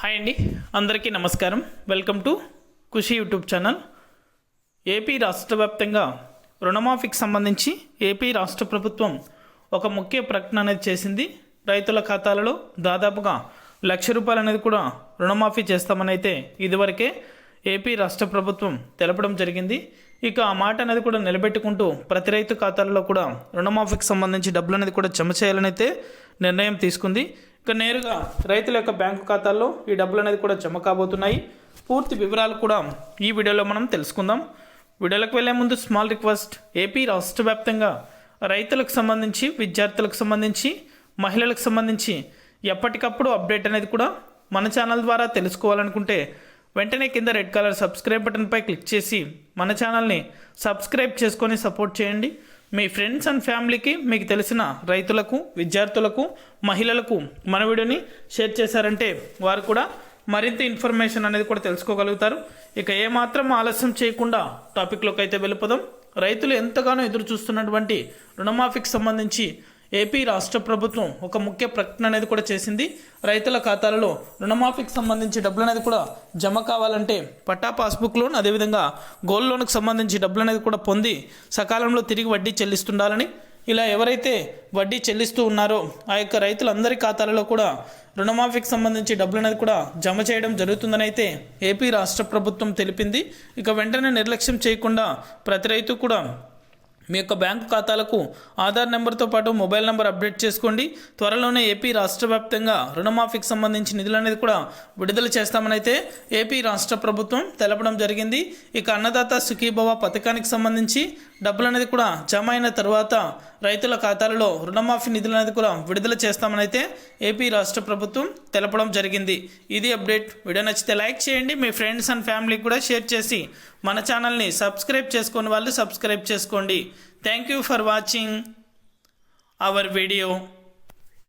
Hi అండి, అందరికీ నమస్కారం. Welcome to Khushi YouTube channel. AP రాష్ట్ర వ్యాప్తంగా రుణమాఫీకి సంబంధించి ఏపీ రాష్ట్ర ప్రభుత్వం ఒక ముఖ్య ప్రకటన అనేది చేసింది. రైతుల ఖాతాలలో దాదాపుగా ₹1,00,000 అనేది కూడా రుణమాఫీ చేస్తామని అయితే ఇదివరకే ఏపీ రాష్ట్ర ప్రభుత్వం తెలపడం జరిగింది. ఇక ఆ మాట అనేది కూడా నిలబెట్టుకుంటూ ప్రతి రైతు ఖాతాలలో కూడా రుణమాఫీకి సంబంధించి డబ్బులు అనేది కూడా జమ చేయాలని అయితే నిర్ణయం తీసుకుంది. ఇక నేరుగా రైతుల యొక్క బ్యాంకు ఖాతాల్లో ఈ డబ్బులు అనేది కూడా జమ కాబోతున్నాయి. పూర్తి వివరాలు కూడా ఈ వీడియోలో మనం తెలుసుకుందాం. వీడియోలకు వెళ్ళే ముందు స్మాల్ రిక్వెస్ట్, ఏపీ రాష్ట్ర వ్యాప్తంగా రైతులకు సంబంధించి, విద్యార్థులకు సంబంధించి, మహిళలకు సంబంధించి ఎప్పటికప్పుడు అప్డేట్ అనేది కూడా మన ఛానల్ ద్వారా తెలుసుకోవాలనుకుంటే వెంటనే కింద రెడ్ కలర్ సబ్స్క్రైబ్ బటన్పై క్లిక్ చేసి మన ఛానల్ని సబ్స్క్రైబ్ చేసుకొని సపోర్ట్ చేయండి. మీ ఫ్రెండ్స్ అండ్ ఫ్యామిలీకి, మీకు తెలిసిన రైతులకు, విద్యార్థులకు, మహిళలకు మన వీడియోని షేర్ చేశారంటే వారు కూడా మరింత ఇన్ఫర్మేషన్ అనేది కూడా తెలుసుకోగలుగుతారు. ఇక ఏమాత్రం ఆలస్యం చేయకుండా టాపిక్లోకి అయితే వెళ్ళిపోదాం. రైతులు ఎంతగానో ఎదురు చూస్తున్నటువంటి రుణమాఫీకి సంబంధించి ఏపీ రాష్ట్ర ప్రభుత్వం ఒక ముఖ్య ప్రకటన అనేది కూడా చేసింది. రైతుల ఖాతాలలో రుణమాఫీకి సంబంధించి డబ్బులు అనేది కూడా జమ కావాలంటే పట్టా పాస్బుక్ లోన్, అదేవిధంగా గోల్డ్ లోన్కి సంబంధించి డబ్బులు అనేది కూడా పొంది సకాలంలో తిరిగి వడ్డీ చెల్లిస్తుండాలని, ఇలా ఎవరైతే వడ్డీ చెల్లిస్తూ ఉన్నారో ఆ యొక్క రైతులందరి ఖాతాలలో కూడా రుణమాఫీకి సంబంధించి డబ్బులు అనేది కూడా జమ చేయడం జరుగుతుందని అయితే ఏపీ రాష్ట్ర ప్రభుత్వం తెలిపింది. ఇక వెంటనే నిర్లక్ష్యం చేయకుండా ప్రతి రైతు కూడా మీ యొక్క బ్యాంకు ఖాతాలకు ఆధార్ నెంబర్తో పాటు మొబైల్ నెంబర్ అప్డేట్ చేసుకోండి. త్వరలోనే ఏపీ రాష్ట్ర వ్యాప్తంగా రుణమాఫీకి సంబంధించి నిధులు అనేది కూడా విడుదల చేస్తామని అయితే ఏపీ రాష్ట్ర ప్రభుత్వం తెలపడం జరిగింది. ఇక అన్నదాత సుఖీభవ పథకానికి సంబంధించి డబ్బులు అనేది కూడా జమ అయిన తర్వాత రైతుల ఖాతాలలో రుణమాఫీ నిధులు అనేది కూడా విడుదల చేస్తామని అయితే ఏపీ రాష్ట్ర ప్రభుత్వం తెలపడం జరిగింది. ఇది అప్డేట్. వీడియో నచ్చితే లైక్ చేయండి, మీ ఫ్రెండ్స్ అండ్ ఫ్యామిలీకి కూడా షేర్ చేసి మన ఛానల్ని సబ్స్క్రైబ్ చేసుకునే వాళ్ళు సబ్స్క్రైబ్ చేసుకోండి. Thank you for watching our video.